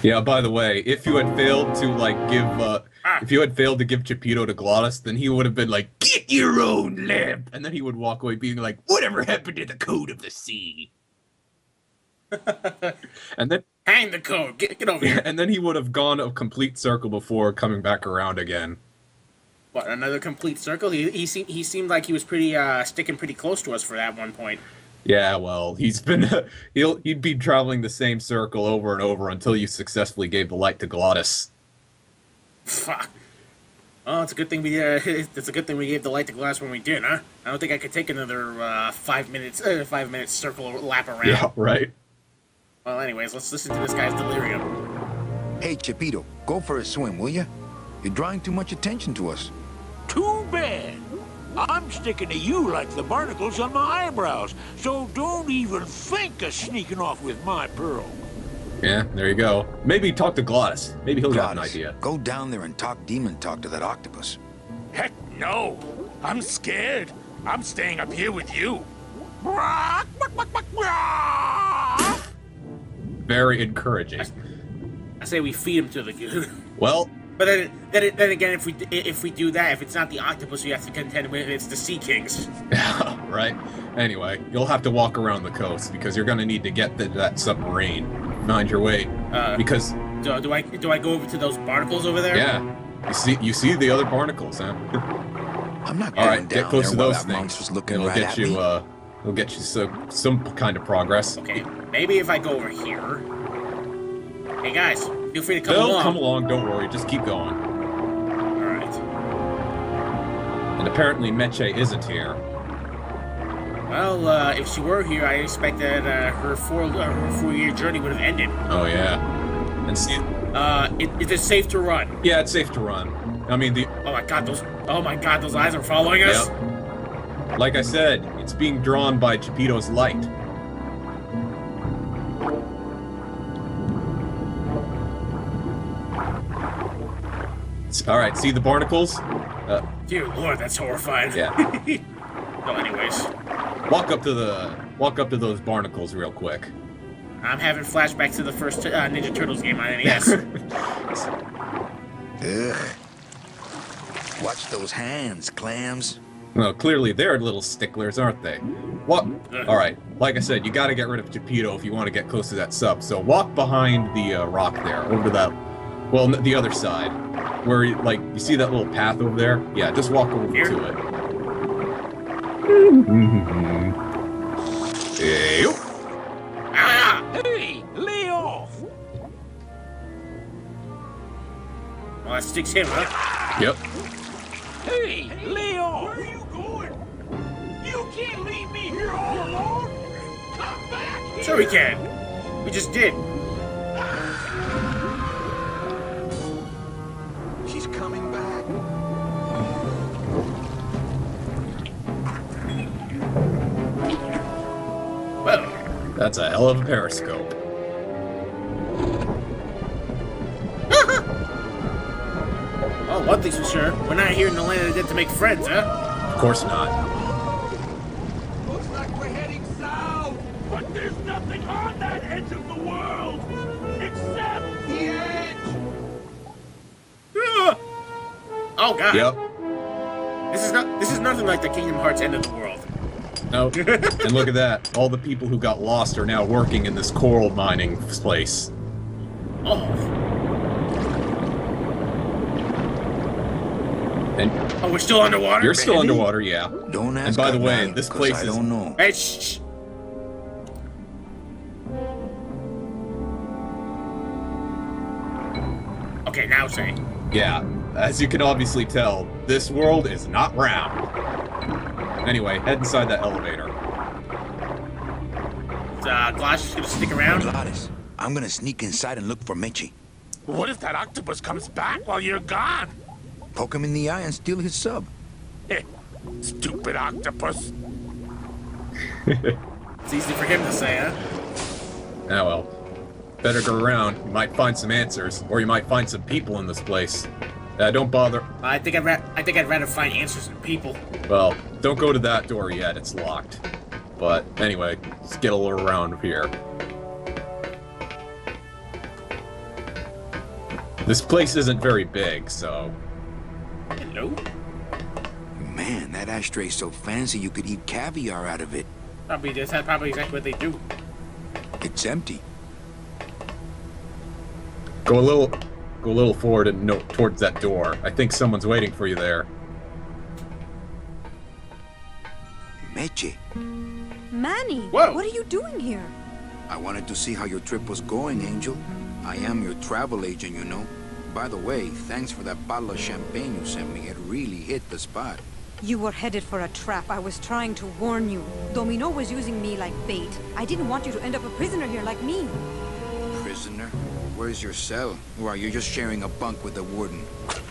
Yeah, by the way, if you had failed to like give if you had failed to give Chipito to Glottis, then he would have been like, "Get your own lamp," and then he would walk away being like, "Whatever happened to the code of the sea?" And then Hang the code. Get over here. and then he would have gone a complete circle before coming back around again. What, another complete circle? He seemed like he was pretty sticking pretty close to us for that one point. Yeah, well, he's been he'd be traveling the same circle over and over until you successfully gave the light to Glottis. Fuck. Oh, it's a good thing we it's a good thing we gave the light to glass when we did, huh? I don't think I could take another 5 minutes 5 minute circle lap around. Yeah, right. Well, anyways, let's listen to this guy's delirium. Hey, Chipito, go for a swim, will ya? You're drawing too much attention to us. Too bad. I'm sticking to you like the barnacles on my eyebrows, so don't even think of sneaking off with my pearl. Yeah, there you go. Maybe talk to Glottis. Maybe he'll got an Glottis, idea. go down there and talk demon talk to that octopus. Heck no! I'm scared. I'm staying up here with you. Very encouraging. I say we feed him to the Well, But then again, if we do that, if it's not the octopus we have to contend with, it's the sea kings. right? Anyway, you'll have to walk around the coast because you're going to need to get that submarine. Find your way. Because do I go over to those barnacles over there? yeah, you see the other barnacles, huh? I'm not All going right, down get close there to while those that things. monster's looking It'll right get at you. me. It'll get you some kind of progress. Okay, maybe if I go over here. Hey guys, feel free to come They'll along. come along. Don't worry. Just keep going. All right. And apparently Meche isn't here. Well, if she were here, I expect that her 4-year journey would have ended. Oh yeah. And see. Is it safe to run? Yeah, it's safe to run. I mean the. Oh my god, those eyes are following us. Yep. Like I said, it's being drawn by Chipito's light. All right, see the barnacles? Dear Lord, that's horrifying. Yeah. No, anyways, Walk up to those barnacles real quick. I'm having flashbacks to the first Ninja Turtles game on NES. Ugh. Watch those hands, clams. Well, clearly they're little sticklers, aren't they? What? All right. Like I said, you got to get rid of Geppetto if you want to get close to that sub. So walk behind the rock there, over to that. Well, the other side, where you see that little path over there. Yeah, just walk over Here? to it. Hey, Ah! Hey, lay off! Well, that sticks him, huh? Yep. Hey, lay off! Where are you going? You can't leave me here all alone. Come back here. Sure we can. We just did. She's coming back. Well, That's a hell of a periscope. oh, one thing's for sure, we're not here in the land of the dead to make friends, huh? Of course not. Looks like we're heading south. But there's nothing on that edge of the world except the edge. Ah! Oh god. Yep. This is nothing like the Kingdom Hearts end of the world. Nope. And look at that. All the people who got lost are now working in this coral mining place. Oh. And Oh, we're still underwater? you're still underwater, yeah. Don't ask. And by the way, Adnan, this 'cause place I is. don't know. Hey, shh. Okay, now say. Yeah, as you can obviously tell, this world is not round. Anyway, head inside that elevator. Is Glosh just gonna stick around? Glottis, I'm gonna sneak inside and look for Mechi. What if that octopus comes back while you're gone? Poke him in the eye and steal his sub. Stupid octopus. It's easy for him to say, huh? Ah well. Better go around. You might find some answers, or you might find some people in this place. Don't bother. I think I'd rather find answers than people. Well, don't go to that door yet. It's locked. But anyway, let's get a little around here. This place isn't very big, so... Hello? Man, that ashtray's so fancy you could eat caviar out of it. Probably exactly what they do. It's empty. Go a little forward and towards that door. I think someone's waiting for you there. Meche, Manny, Whoa. what are you doing here? I wanted to see how your trip was going, Angel. I am your travel agent, you know. By the way, thanks for that bottle of champagne you sent me. It really hit the spot. You were headed for a trap. I was trying to warn you. Domino was using me like bait. I didn't want you to end up a prisoner here like me. Prisoner? Where's your cell? Or are you just sharing a bunk with the warden?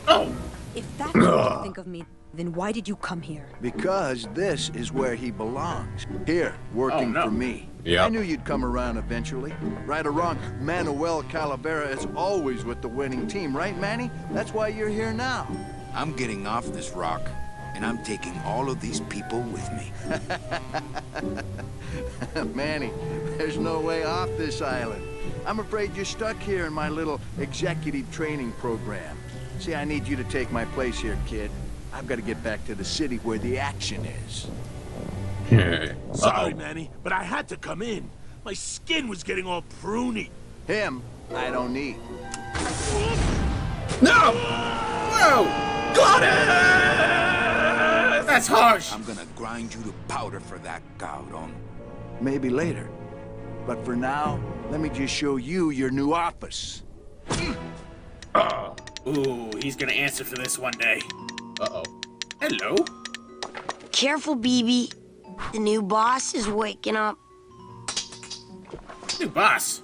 Oh! If that's what you think of me, then why did you come here? Because this is where he belongs. Here, working Oh, no. for me. Yep. I knew you'd come around eventually. Right or wrong, Manuel Calavera is always with the winning team, right, Manny? That's why you're here now. I'm getting off this rock, and I'm taking all of these people with me. Manny, there's no way off this island. I'm afraid you're stuck here in my little executive training program. See, I need you to take my place here, kid. I've got to get back to the city where the action is. Sorry, Manny, but I had to come in. My skin was getting all pruny. Him, I don't need. No! Whoa! Got it! That's harsh! I'm gonna grind you to powder for that, cabrón. Maybe later. But for now, let me just show you your new office. Ooh, he's gonna answer for this one day. Uh-oh. Hello? Careful, BB. The new boss is waking up. New boss.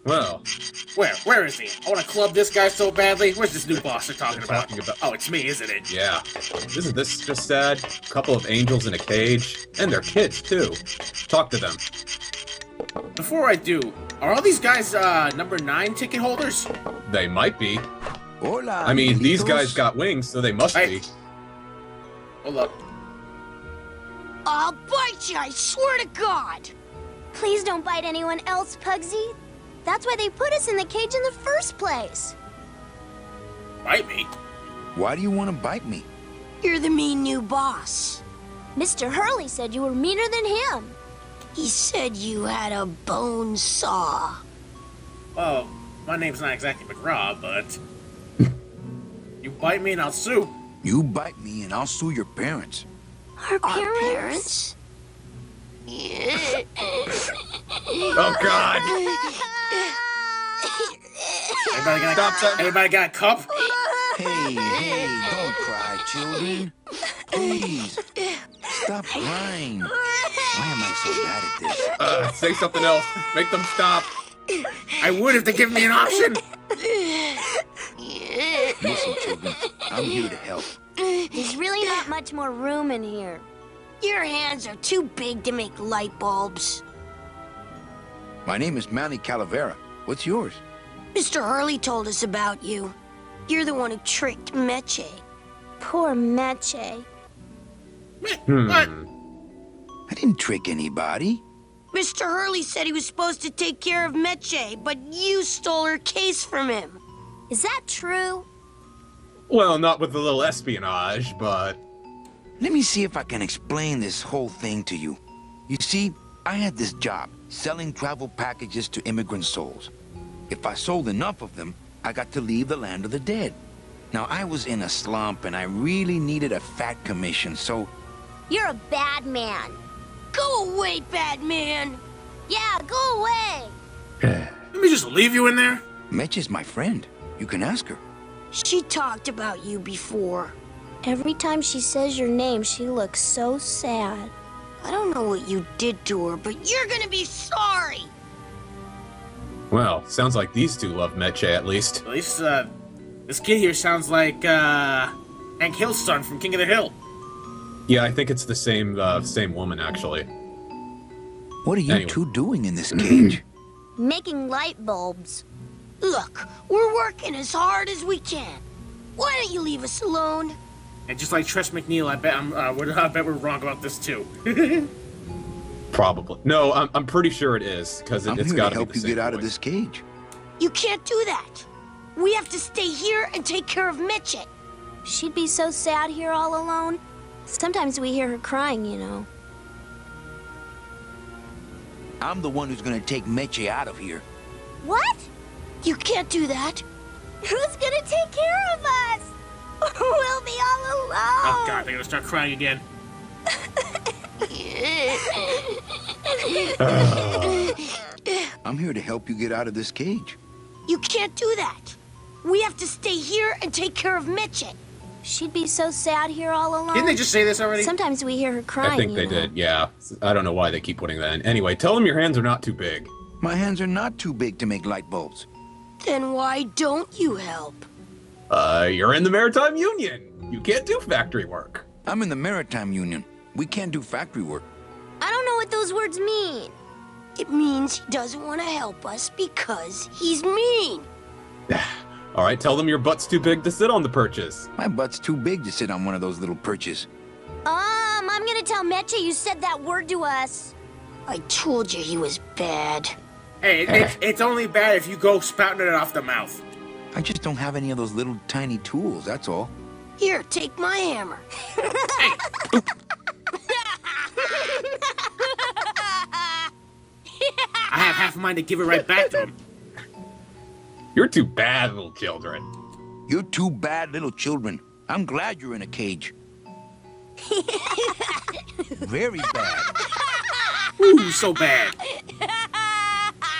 Well, Where is he? I wanna club this guy so badly. Where's this new boss they're talking about? Talking about- Oh, it's me, isn't it? yeah. Isn't this just sad? A couple of angels in a cage. And their kids, too. Talk to them. Before I do, are all these guys, number 9 ticket holders? They might be. Hola, I mean, these Miguelitos. guys got wings, so they must Hey. be. Hold up. I'll bite you, I swear to God. Please don't bite anyone else, Pugsy. That's why they put us in the cage in the first place. Bite me? Why do you want to bite me? You're the mean new boss. Mr. Hurley said you were meaner than him. He said you had a bone saw. Well, my name's not exactly McGraw, but... you bite me and I'll sue. You bite me and I'll sue your parents. Our Our parents? Oh, God! Everybody got a cup? Hey, don't cry, children. Please, stop crying. Why am I so bad at this? Say something else. Make them stop. I would if they give me an option. Listen, children, I'm here to help. There's really not much more room in here. Your hands are too big to make light bulbs. My name is Manny Calavera. What's yours? Mr. Hurley told us about you. You're the one who tricked Meche. Poor Meche. What? I didn't trick anybody. Mr. Hurley said he was supposed to take care of Meche, but you stole her case from him. Is that true? Well, not with a little espionage, but... Let me see if I can explain this whole thing to you. You see, I had this job, selling travel packages to immigrant souls. If I sold enough of them, I got to leave the land of the dead. Now, I was in a slump and I really needed a fat commission, so... You're a bad man. Go away, bad man. Yeah, go away. Let me just leave you in there? Mitch is my friend. You can ask her. She talked about you before. Every time she says your name, she looks so sad. I don't know what you did to her, but you're gonna be sorry. Well, sounds like these two love Meche, at least. At least, this kid here sounds like, Hank Hill's son from King of the Hill. Yeah, I think it's the same woman, actually. What are you Anyway. two doing in this cage? Making light bulbs. Look, we're working as hard as we can. Why don't you leave us alone? And just like Tress McNeil, I bet we're wrong about this too. Probably. No, I'm pretty sure it is, because I'm it's here got to to be help the you same get out of voice. this cage. You can't do that. We have to stay here and take care of Meche. She'd be so sad here all alone. Sometimes we hear her crying, you know. I'm the one who's gonna take Meche out of here. What? You can't do that. Who's gonna take care of us? We'll be all alone. Oh god, they're gonna start crying again. I'm here to help you get out of this cage. You can't do that. We have to stay here and take care of Meche. She'd be so sad here all alone. Didn't they just say this already? Sometimes we hear her crying, I think they did, yeah. I don't know why they keep putting that in. Anyway, tell them your hands are not too big. My hands are not too big to make light bulbs. Then why don't you help? You're in the Maritime Union. You can't do factory work. I'm in the Maritime Union. We can't do factory work. I don't know what those words mean. It means he doesn't want to help us because he's mean. All right, tell them your butt's too big to sit on the perches. My butt's too big to sit on one of those little perches. I'm gonna tell Meche you said that word to us. I told you he was bad. Hey, it's only bad if you go spouting it off the mouth. I just don't have any of those little tiny tools, that's all. Here, take my hammer. I have half a mind to give it right back to him. You're too bad, little children. You're two bad little children. I'm glad you're in a cage. Very bad. Ooh, so bad.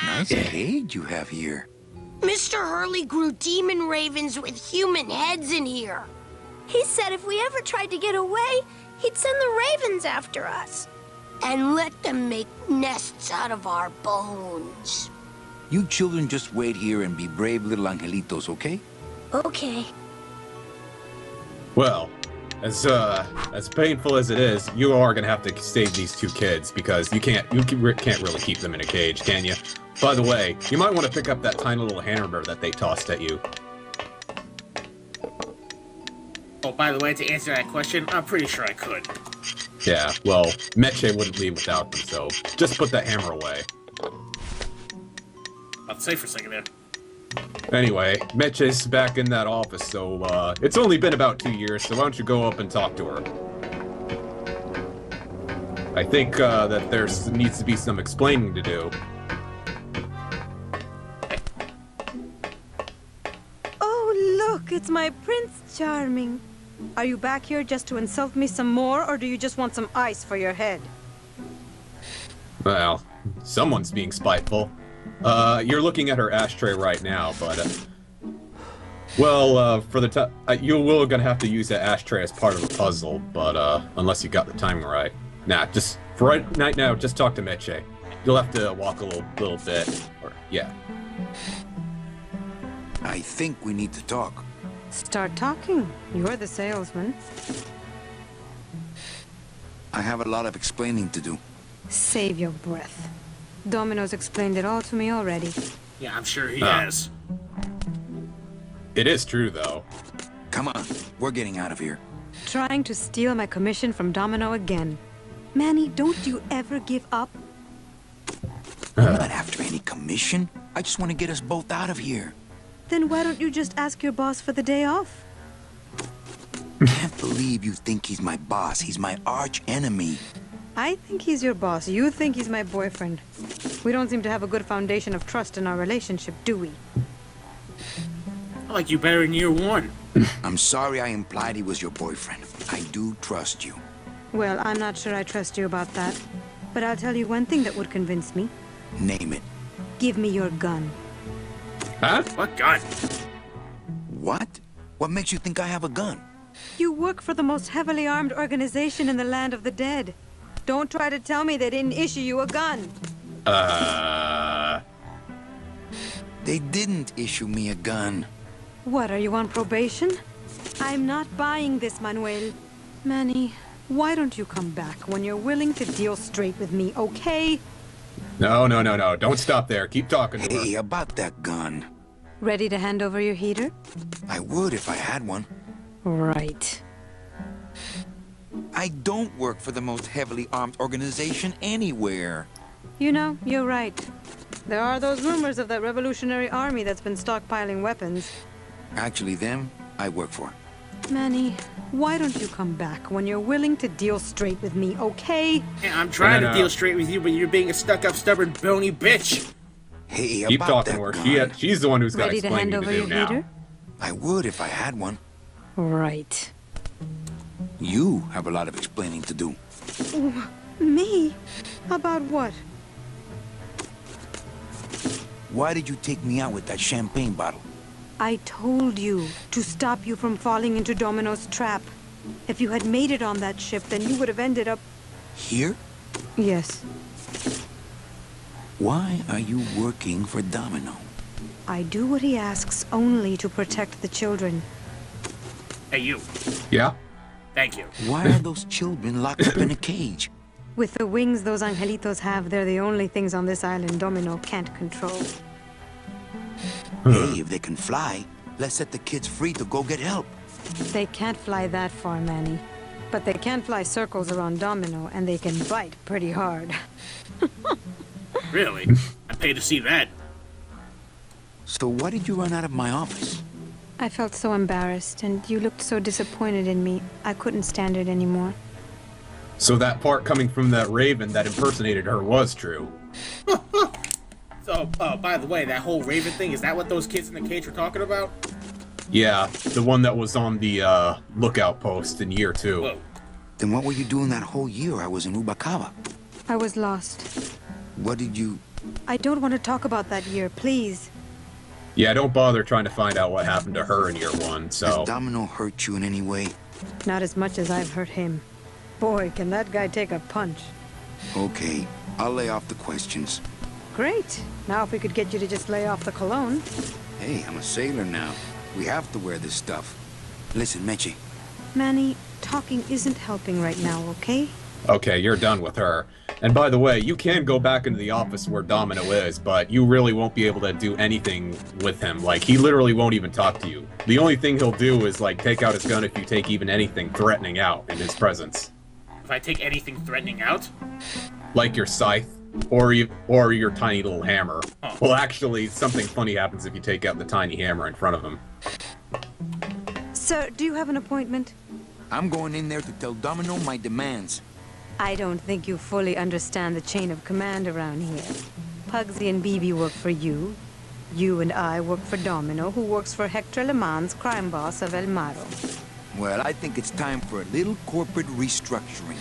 Nice cage you have here. Mr. Hurley grew demon ravens with human heads in here. He said if we ever tried to get away, he'd send the ravens after us. And let them make nests out of our bones. You children just wait here and be brave little angelitos, okay? Okay. Well, as painful as it is, you are gonna have to save these two kids because you can't really keep them in a cage, can you? By the way, you might want to pick up that tiny little hammer that they tossed at you. Oh, by the way, to answer that question, I'm pretty sure I could. Yeah, well, Meche wouldn't leave without them, so just put that hammer away. I'll say for a second there. Anyway, Meche's back in that office, so it's only been about 2 years, so why don't you go up and talk to her? I think that there needs to be some explaining to do. Oh, look, it's my Prince Charming. Are you back here just to insult me some more, or do you just want some ice for your head? Well, someone's being spiteful. You're looking at her ashtray right now, but, well, for the time, you will gonna have to use that ashtray as part of the puzzle, but, unless you got the timing right. Nah, just, for right now, just talk to Meche. You'll have to walk a little bit, or, yeah. I think we need to talk. Start talking. You're the salesman. I have a lot of explaining to do. Save your breath. Domino's explained it all to me already. Yeah, I'm sure he has. It is true, though. Come on, we're getting out of here. Trying to steal my commission from Domino again. Manny, don't you ever give up? I'm not after any commission. I just want to get us both out of here. Then why don't you just ask your boss for the day off? Can't believe you think he's my boss. He's my arch enemy. I think he's your boss. You think he's my boyfriend. We don't seem to have a good foundation of trust in our relationship, do we? I like you better in year one. I'm sorry I implied he was your boyfriend. I do trust you. Well, I'm not sure I trust you about that. But I'll tell you one thing that would convince me. Name it. Give me your gun. Huh? What gun? What? What makes you think I have a gun? You work for the most heavily armed organization in the land of the dead. Don't try to tell me they didn't issue you a gun. They didn't issue me a gun. What, are you on probation? I'm not buying this, Manuel. Manny, why don't you come back when you're willing to deal straight with me, okay? No. Don't stop there. Keep talking to her. Hey, about that gun. Ready to hand over your heater? I would if I had one. Right. I don't work for the most heavily armed organization anywhere. You know, you're right. There are those rumors of that revolutionary army that's been stockpiling weapons. Actually, them, I work for. Manny, why don't you come back when you're willing to deal straight with me, okay? Yeah, I'm trying to deal straight with you, but you're being a stuck-up, stubborn, bony bitch. Hey, keep talking to her. She's the one who's got to explain what to do now. Heater? I would if I had one. Right. You have a lot of explaining to do. Me? About what? Why did you take me out with that champagne bottle? I told you to stop you from falling into Domino's trap. If you had made it on that ship, then you would have ended up... Here? Yes. Why are you working for Domino? I do what he asks only to protect the children. Hey, you. Yeah? Thank you. Why are those children locked up in a cage? With the wings those angelitos have, they're the only things on this island Domino can't control. Hey, if they can fly, let's set the kids free to go get help. They can't fly that far, Manny. But they can fly circles around Domino, and they can bite pretty hard. Really? I'd pay to see that. So why did you run out of my office? I felt so embarrassed, and you looked so disappointed in me. I couldn't stand it anymore. So that part coming from that raven that impersonated her was true. So, by the way, that whole raven thing, is that what those kids in the cage were talking about? Yeah, the one that was on the lookout post in year 2. Whoa. Then what were you doing that whole year I was in Rubacava? I was lost. What did you... I don't want to talk about that year, please. Yeah, don't bother trying to find out what happened to her in year 1, so... Has Domino hurt you in any way? Not as much as I've hurt him. Boy, can that guy take a punch. Okay, I'll lay off the questions. Great. Now if we could get you to just lay off the cologne. Hey, I'm a sailor now. We have to wear this stuff. Listen, Meche. Manny, talking isn't helping right now, okay? Okay, you're done with her. And by the way, you can go back into the office where Domino is, but you really won't be able to do anything with him. Like, he literally won't even talk to you. The only thing he'll do is, like, take out his gun if you take even anything threatening out in his presence. If I take anything threatening out? Like your scythe, or your tiny little hammer. Oh. Well, actually, something funny happens if you take out the tiny hammer in front of him. Sir, do you have an appointment? I'm going in there to tell Domino my demands. I don't think you fully understand the chain of command around here. Pugsy and BB work for you. You and I work for Domino, who works for Hector Le Mans, crime boss of El Maro. Well, I think it's time for a little corporate restructuring.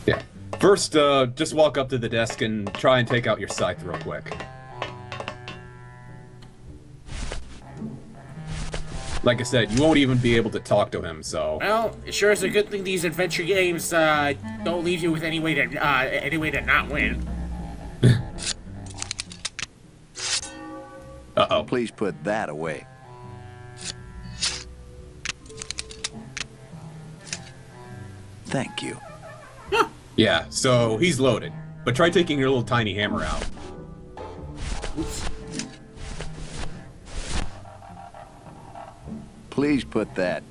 Yeah. First, just walk up to the desk and try and take out your scythe real quick. Like I said, you won't even be able to talk to him, so... Well, it sure is a good thing these adventure games, don't leave you with any way to not win. Uh-oh. Please put that away. Thank you. Yeah, so he's loaded. But try taking your little tiny hammer out. Oops. Please put that.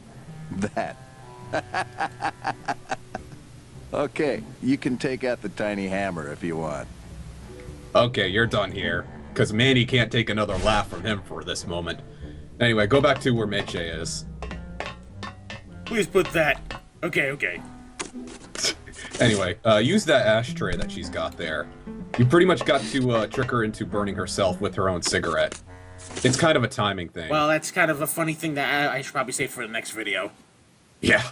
Okay, you can take out the tiny hammer if you want. Okay, you're done here. Because Manny can't take another laugh from him for this moment. Anyway, go back to where Meche is. Please put that. Okay. Anyway, use that ashtray that she's got there. You pretty much got to trick her into burning herself with her own cigarette. It's kind of a timing thing. Well, that's kind of a funny thing that I should probably say for the next video. Yeah.